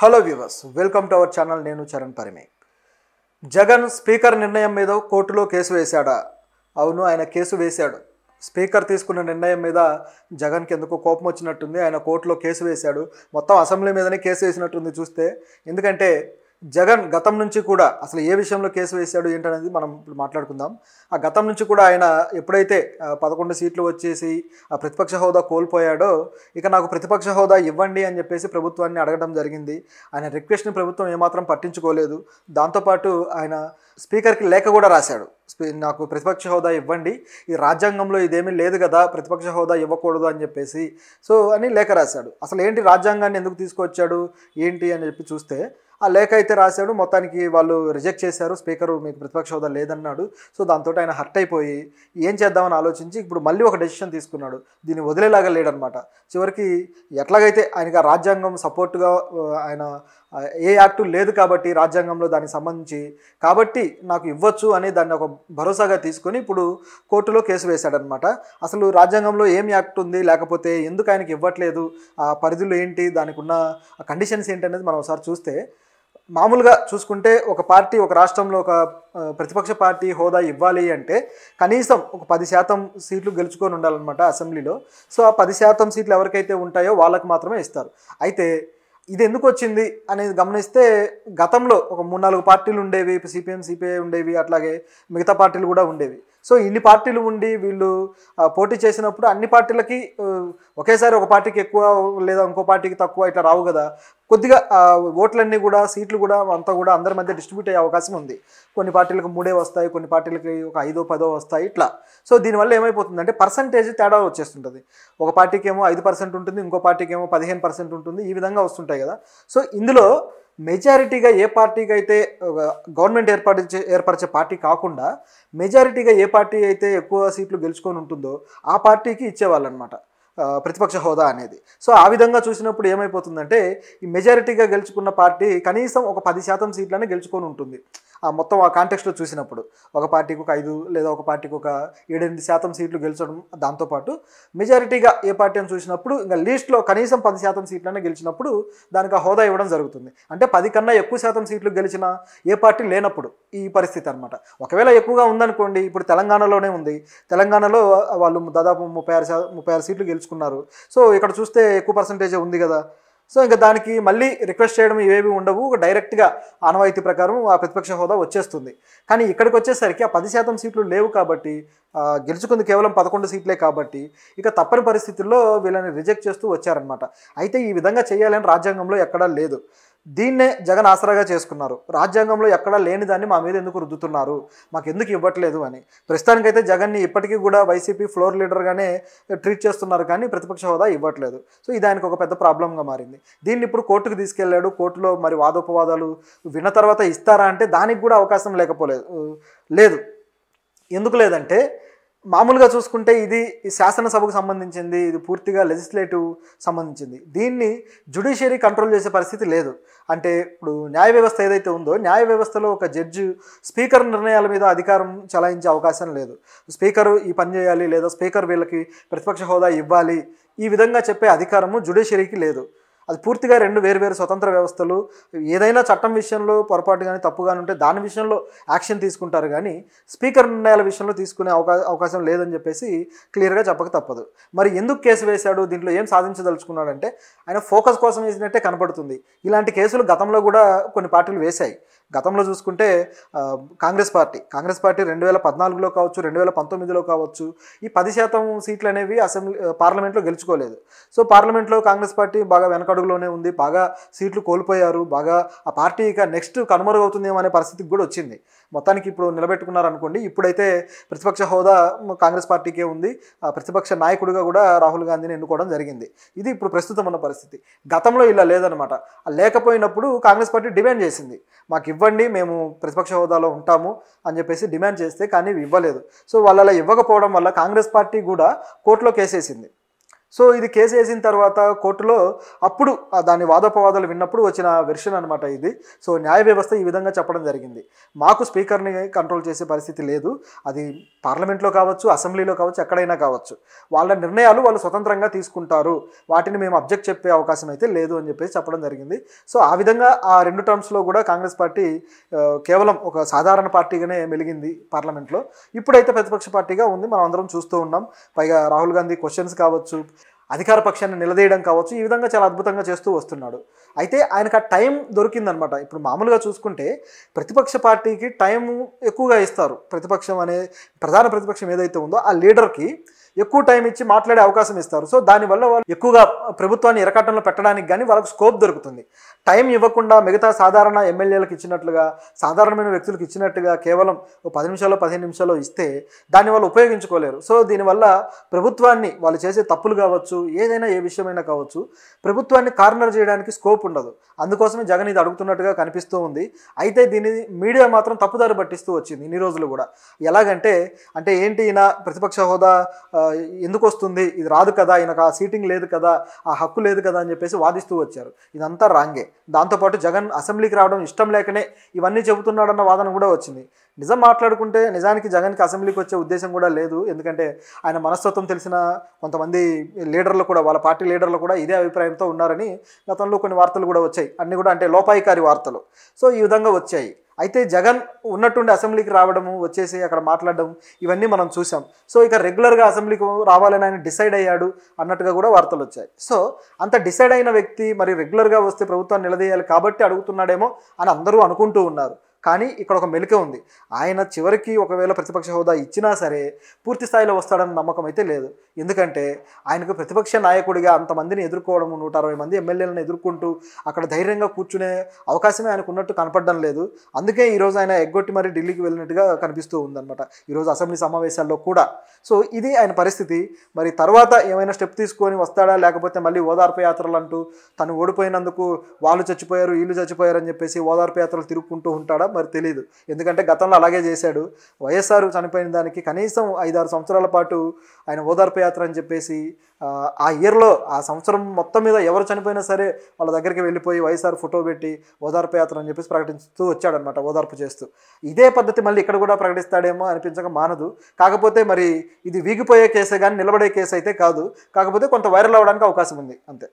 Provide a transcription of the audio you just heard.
Hello viewers, welcome to our channel. నేను Charan పరిమే. Jagan speaker నిర్ణయం మీద కోర్టులో కేసు వేశాడా? అవును, ఆయన కేసు వేశాడు. స్పీకర్ తీసుకున్న నిర్ణయం మీద జగన్కి ఎందుకో కోపం వచ్చినట్టుంది. ఆయన కోర్టులో కేసు వేశాడు. మొత్తం అసెంబ్లీ మీదనే కేసు వేసినట్టుంది చూస్తే. ఎందుకంటే జగన్ గతం నుంచి కూడా అసలు ఏ విషయంలో కేసు వేశాడు ఏంటనేది మనం ఇప్పుడు మాట్లాడుకుందాం. ఆ గతం నుంచి కూడా ఆయన ఎప్పుడైతే 11 సీట్లు వచ్చేసి ఆ ప్రతిపక్ష హోదా కోల్పోయాడో, ఇక నాకు ప్రతిపక్ష హోదా ఇవ్వండి అని చెప్పేసి ప్రభుత్వాన్ని అడగడం జరిగింది. ఆయన రిక్వెస్ట్ని ప్రభుత్వం ఏమాత్రం పట్టించుకోలేదు. దాంతోపాటు ఆయన స్పీకర్కి లేఖ కూడా రాశాడు. నాకు ప్రతిపక్ష హోదా ఇవ్వండి, ఈ రాజ్యాంగంలో ఇదేమీ లేదు కదా, ప్రతిపక్ష హోదా ఇవ్వకూడదు అని చెప్పేసి అని లేఖ రాశాడు. అసలు ఏంటి, రాజ్యాంగాన్ని ఎందుకు తీసుకొచ్చాడు ఏంటి అని చెప్పి చూస్తే ఆ లేఖ అయితే రాశాడు. మొత్తానికి వాళ్ళు రిజెక్ట్ చేశారు. స్పీకరు మీకు ప్రతిపక్ష హోదా లేదన్నాడు. సో దాంతో ఆయన హర్ట్ అయిపోయి ఏం చేద్దామని ఆలోచించి ఇప్పుడు మళ్ళీ ఒక డెసిషన్ తీసుకున్నాడు. దీన్ని వదిలేలాగా లేడనమాట. చివరికి ఎట్లాగైతే ఆయనకి ఆ రాజ్యాంగం సపోర్ట్గా ఆయన ఏ యాక్టు లేదు కాబట్టి రాజ్యాంగంలో దానికి సంబంధించి కాబట్టి నాకు ఇవ్వచ్చు అని దాన్ని ఒక భరోసాగా తీసుకొని ఇప్పుడు కోర్టులో కేసు వేశాడనమాట. అసలు రాజ్యాంగంలో ఏం యాక్ట్ ఉంది, లేకపోతే ఎందుకు ఆయనకి ఇవ్వట్లేదు, ఆ పరిధులు ఏంటి, దానికి ఉన్న కండిషన్స్ ఏంటి అనేది మనం ఒకసారి చూస్తే, మామూలుగా చూసుకుంటే ఒక పార్టీ ఒక రాష్ట్రంలో ఒక ప్రతిపక్ష పార్టీ హోదా ఇవ్వాలి అంటే కనీసం ఒక 10% సీట్లు గెలుచుకొని ఉండాలన్నమాట అసెంబ్లీలో. సో ఆ 10% సీట్లు ఎవరికైతే ఉంటాయో వాళ్ళకి మాత్రమే ఇస్తారు. అయితే ఇది ఎందుకు వచ్చింది అనేది గమనిస్తే గతంలో ఒక 3-4 పార్టీలు ఉండేవి. సిపిఎం, సిపిఐ ఉండేవి, అట్లాగే మిగతా పార్టీలు కూడా ఉండేవి. సో ఇన్ని పార్టీలు ఉండి వీళ్ళు పోటీ చేసినప్పుడు అన్ని పార్టీలకి ఒకేసారి ఒక పార్టీకి ఎక్కువ లేదా ఇంకో పార్టీకి తక్కువ ఇట్లా రావు కదా. కొద్దిగా ఓట్లన్నీ కూడా సీట్లు కూడా అంతా కూడా అందరి మధ్య డిస్ట్రిబ్యూట్ అయ్యే అవకాశం ఉంది. కొన్ని పార్టీలకు 3 వస్తాయి, కొన్ని పార్టీలకి ఒక 5-10 వస్తాయి ఇట్లా. సో దీనివల్ల ఏమైపోతుందంటే పర్సంటేజ్ తేడా వచ్చేస్తుంటుంది. ఒక పార్టీకి ఏమో 5% ఉంటుంది, ఇంకో పార్టీకి ఏమో 15% ఉంటుంది. ఈ విధంగా వస్తుంటాయి కదా. సో ఇందులో మెజారిటీగా ఏ పార్టీకి అయితే గవర్నమెంట్ ఏర్పరిచే పార్టీ కాకుండా మెజారిటీగా ఏ పార్టీ అయితే ఎక్కువ సీట్లు గెలుచుకొని ఉంటుందో ఆ పార్టీకి ఇచ్చేవాళ్ళు అనమాట ప్రతిపక్ష హోదా అనేది. సో ఆ విధంగా చూసినప్పుడు ఏమైపోతుందంటే ఈ మెజారిటీగా గెలుచుకున్న పార్టీ కనీసం ఒక 10% సీట్లనే గెలుచుకొని ఉంటుంది. మొత్తం ఆ కాంటెక్స్ట్లో చూసినప్పుడు ఒక పార్టీకి ఒక 5 లేదా ఒక పార్టీకి ఒక 7-8% సీట్లు గెలిచడం. దాంతోపాటు మెజారిటీగా ఏ పార్టీ అని చూసినప్పుడు ఇంకా లీస్ట్లో కనీసం 10% సీట్లనే గెలిచినప్పుడు దానికి ఆ హోదా ఇవ్వడం జరుగుతుంది. అంటే 10 కన్నా ఎక్కువ శాతం సీట్లు గెలిచిన ఏ పార్టీ లేనప్పుడు ఈ పరిస్థితి అనమాట. ఒకవేళ ఎక్కువగా ఉందనుకోండి, ఇప్పుడు తెలంగాణలోనే ఉంది. తెలంగాణలో వాళ్ళు దాదాపు 36 సీట్లు గెలుచుకున్నారు. సో ఇక్కడ చూస్తే ఎక్కువ పర్సంటేజే ఉంది కదా. సో ఇంకా దానికి మళ్ళీ రిక్వెస్ట్ చేయడం ఇవేవి ఉండవు, డైరెక్ట్గా ఆనవాయితీ ప్రకారం ఆ ప్రతిపక్ష హోదా వచ్చేస్తుంది. కానీ ఇక్కడికి వచ్చేసరికి ఆ 10% సీట్లు లేవు కాబట్టి, గెలుచుకుంది కేవలం 11 సీట్లే కాబట్టి ఇక తప్పని పరిస్థితుల్లో వీళ్ళని రిజెక్ట్ చేస్తూ వచ్చారనమాట. అయితే ఈ విధంగా చేయాలని రాజ్యాంగంలో ఎక్కడా లేదు. దీన్నే జగన్ ఆసరాగా చేసుకున్నారు. రాజ్యాంగంలో ఎక్కడా లేని దాన్ని మా మీద ఎందుకు రుద్దుతున్నారు, మాకు ఎందుకు ఇవ్వట్లేదు అని. ప్రస్తుతానికైతే జగన్ని ఇప్పటికీ కూడా వైసీపీ ఫ్లోర్ లీడర్గానే ట్రీట్ చేస్తున్నారు, కానీ ప్రతిపక్ష హోదా ఇవ్వట్లేదు. సో ఇది ఆయనకు ఒక పెద్ద ప్రాబ్లంగా మారింది. దీన్ని ఇప్పుడు కోర్టుకు తీసుకెళ్లాడు. కోర్టులో మరి వాదోపవాదాలు విన్న తర్వాత ఇస్తారా అంటే దానికి కూడా అవకాశం లేదు. ఎందుకు లేదంటే మామూలుగా చూసుకుంటే ఇది శాసనసభకు సంబంధించింది, ఇది పూర్తిగా లెజిస్లేటివ్ సంబంధించింది. దీన్ని జ్యుడిషియరీ కంట్రోల్ చేసే పరిస్థితి లేదు. అంటే ఇప్పుడు న్యాయ వ్యవస్థ ఏదైతే ఉందో, న్యాయ వ్యవస్థలో ఒక జడ్జి స్పీకర్ నిర్ణయాల మీద అధికారం చలాయించే అవకాశం లేదు. స్పీకరు ఈ పని చేయాలి లేదా స్పీకర్ వీళ్ళకి ప్రతిపక్ష హోదా ఇవ్వాలి ఈ విధంగా చెప్పే అధికారము జ్యుడిషియరీకి లేదు. అది పూర్తిగా 2 వేరు స్వతంత్ర వ్యవస్థలు. ఏదైనా చట్టం విషయంలో పొరపాటు కానీ తప్పు కానీ ఉంటే దాని విషయంలో యాక్షన్ తీసుకుంటారు, కానీ స్పీకర్ నిర్ణయాల విషయంలో తీసుకునే అవకాశం లేదని చెప్పేసి క్లియర్గా చెప్పక తప్పదు. మరి ఎందుకు కేసు వేశాడు, దీంట్లో ఏం సాధించదలుచుకున్నాడంటే ఆయన ఫోకస్ కోసం వేసినట్టే కనపడుతుంది. ఇలాంటి కేసులు గతంలో కూడా కొన్ని పార్టీలు వేశాయి. గతంలో చూసుకుంటే కాంగ్రెస్ పార్టీ 2014లో కావచ్చు, 2019లో కావచ్చు ఈ 10% సీట్లు అనేవి పార్లమెంట్లో గెలుచుకోలేదు. సో పార్లమెంట్లో కాంగ్రెస్ పార్టీ బాగా వెనకడుగులోనే ఉంది, బాగా సీట్లు కోల్పోయారు, బాగా ఆ పార్టీ ఇక నెక్స్ట్ కనుమరుగవుతుందేమో అనే పరిస్థితికి కూడా వచ్చింది. మొత్తానికి ఇప్పుడు నిలబెట్టుకున్నారనుకోండి. ఇప్పుడైతే ప్రతిపక్ష హోదా కాంగ్రెస్ పార్టీకే ఉంది. ప్రతిపక్ష నాయకుడిగా కూడా రాహుల్ గాంధీని ఎన్నుకోవడం జరిగింది. ఇది ఇప్పుడు ప్రస్తుతం ఉన్న పరిస్థితి. గతంలో ఇలా లేదనమాట. లేకపోయినప్పుడు కాంగ్రెస్ పార్టీ డిమాండ్ చేసింది, మాకు ఇవ్వండి, మేము ప్రతిపక్ష హోదాలో ఉంటాము అని చెప్పేసి డిమాండ్ చేస్తే కానీ ఇవ్వలేదు. సో వాళ్ళు అలా ఇవ్వకపోవడం వల్ల కాంగ్రెస్ పార్టీ కూడా కోర్టులో కేసేసింది. సో ఇది కేసు వేసిన తర్వాత కోర్టులో అప్పుడు దాని వాదోపవాదాలు విన్నప్పుడు వచ్చిన వెర్షన్ అనమాట ఇది. సో న్యాయ వ్యవస్థ ఈ విధంగా చెప్పడం జరిగింది. మాకు స్పీకర్ని కంట్రోల్ చేసే పరిస్థితి లేదు, అది పార్లమెంట్లో కావచ్చు, అసెంబ్లీలో కావచ్చు, ఎక్కడైనా కావచ్చు, వాళ్ళ నిర్ణయాలు వాళ్ళు స్వతంత్రంగా తీసుకుంటారు, వాటిని మేము అబ్జెక్ట్ చెప్పే అవకాశం అయితే లేదు అని చెప్పేసి చెప్పడం జరిగింది. సో ఆ విధంగా ఆ 2 టర్మ్స్లో కూడా కాంగ్రెస్ పార్టీ కేవలం ఒక సాధారణ పార్టీగానే మెలిగింది పార్లమెంట్లో. ఇప్పుడైతే ప్రతిపక్ష పార్టీగా ఉంది, మనం అందరం చూస్తూ ఉన్నాం. పైగా రాహుల్ గాంధీ క్వశ్చన్స్ కావచ్చు, అధికార పక్షాన్ని నిలదీయడం కావచ్చు, ఈ విధంగా చాలా అద్భుతంగా చేస్తూ వస్తున్నాడు. అయితే ఆయనకు ఆ టైం దొరికిందనమాట. ఇప్పుడు మామూలుగా చూసుకుంటే ప్రతిపక్ష పార్టీకి టైం ఎక్కువగా ఇస్తారు. ప్రతిపక్షం అనే ప్రధాన ప్రతిపక్షం ఏదైతే ఉందో ఆ లీడర్కి ఎక్కువ టైం ఇచ్చి మాట్లాడే అవకాశం ఇస్తారు. సో దానివల్ల వాళ్ళు ఎక్కువగా ప్రభుత్వాన్ని ఇరకాటంలో పెట్టడానికి కానీ వాళ్ళకు స్కోప్ దొరుకుతుంది. టైం ఇవ్వకుండా మిగతా సాధారణ ఎమ్మెల్యేలకు ఇచ్చినట్లుగా, సాధారణమైన వ్యక్తులకు ఇచ్చినట్టుగా కేవలం 10 నిమిషాలు 15 నిమిషాలు ఇస్తే దాన్ని వాళ్ళు ఉపయోగించుకోలేరు. సో దీనివల్ల ప్రభుత్వాన్ని వాళ్ళు చేసే తప్పులు కావచ్చు, ఏదైనా ఏ విషయమైనా కావచ్చు, ప్రభుత్వాన్ని కార్నర్ చేయడానికి స్కోప్ ఉండదు. అందుకోసమే జగన్ ఇది అడుగుతున్నట్టుగా కనిపిస్తూ ఉంది. అయితే దీన్ని మీడియా మాత్రం తప్పుదారి పట్టిస్తూ వచ్చింది ఇన్ని రోజులు కూడా. ఎలాగంటే ఏంటి ఈయన ప్రతిపక్ష హోదా ఎందుకు వస్తుంది, ఇది రాదు కదా, ఈయనకు ఆ సీటింగ్ లేదు కదా, ఆ హక్కు లేదు కదా అని చెప్పేసి వాదిస్తూ వచ్చారు. ఇదంతా రాంగే. దాంతోపాటు జగన్ అసెంబ్లీకి రావడం ఇష్టం లేకనే ఇవన్నీ చెబుతున్నాడన్న వాదన కూడా వచ్చింది. నిజం మాట్లాడుకుంటే నిజానికి జగన్కి అసెంబ్లీకి వచ్చే ఉద్దేశం కూడా లేదు. ఎందుకంటే ఆయన మనస్తత్వం తెలిసిన కొంతమంది లీడర్లు కూడా, వాళ్ళ పార్టీ లీడర్లు కూడా ఇదే అభిప్రాయంతో ఉన్నారని గతంలో కొన్ని వార్తలు కూడా వచ్చాయి. అన్నీ కూడా లోపాయికారి వార్తలు. సో ఈ విధంగా వచ్చాయి. అయితే జగన్ ఉన్నట్టుండి అసెంబ్లీకి రావడము, వచ్చేసి అక్కడ మాట్లాడడం, ఇవన్నీ మనం చూసాం. సో ఇక రెగ్యులర్గా అసెంబ్లీకి రావాలని ఆయన డిసైడ్ అయ్యాడు అన్నట్టుగా కూడా వార్తలు వచ్చాయి. సో అంత డిసైడ్ అయిన వ్యక్తి మరి రెగ్యులర్గా వస్తే ప్రభుత్వాన్ని నిలదీయాలి కాబట్టి అడుగుతున్నాడేమో అని అందరూ అనుకుంటూ ఉన్నారు. కానీ ఇక్కడ ఒక మెలిక ఉంది. ఆయన చివరికి ఒకవేళ ప్రతిపక్ష హోదా ఇచ్చినా సరే పూర్తి స్థాయిలో వస్తాడన్న నమ్మకం అయితే లేదు. ఎందుకంటే ఆయనకు ప్రతిపక్ష నాయకుడిగా అంతమందిని ఎదుర్కోవడము, 160 మంది ఎమ్మెల్యేలను ఎదుర్కొంటూ అక్కడ ధైర్యంగా కూర్చునే అవకాశమే ఆయనకు ఉన్నట్టు కనపడడం లేదు. అందుకే ఈరోజు ఆయన ఎగ్గొట్టి మరి ఢిల్లీకి వెళ్ళినట్టుగా కనిపిస్తూ ఉందన్నమాట ఈరోజు అసెంబ్లీ సమావేశాల్లో కూడా. సో ఇది ఆయన పరిస్థితి. మరి తర్వాత ఏమైనా స్టెప్ తీసుకొని వస్తాడా, లేకపోతే మళ్ళీ ఓదార్పు యాత్రలు అంటూ తను ఓడిపోయినందుకు వాళ్ళు చచ్చిపోయారు, వీళ్ళు చచ్చిపోయారు అని చెప్పేసి ఓదార్పు యాత్రలు తిరుగుకుంటూ ఉంటాడా మరి తెలియదు. ఎందుకంటే గతంలో అలాగే చేశాడు. వైఎస్ఆర్ చనిపోయిన దానికి కనీసం 5-6 సంవత్సరాల పాటు ఆయన ఓదార్పు యాత్ర అని చెప్పేసి ఆ ఇయర్లో, ఆ సంవత్సరం మొత్తం మీద ఎవరు చనిపోయినా సరే వాళ్ళ దగ్గరికి వెళ్ళిపోయి వైఎస్ఆర్ ఫోటో పెట్టి ఓదార్పు యాత్ర అని చెప్పేసి ప్రకటిస్తూ వచ్చాడనమాట, ఓదార్పు చేస్తూ. ఇదే పద్ధతి మళ్ళీ ఇక్కడ కూడా ప్రకటిస్తాడేమో అనిపించక మానదు. కాకపోతే మరి ఇది వీగిపోయే కేసే కానీ నిలబడే కేసు అయితే కాదు. కాకపోతే కొంత వైరల్ అవ్వడానికి అవకాశం ఉంది అంతే.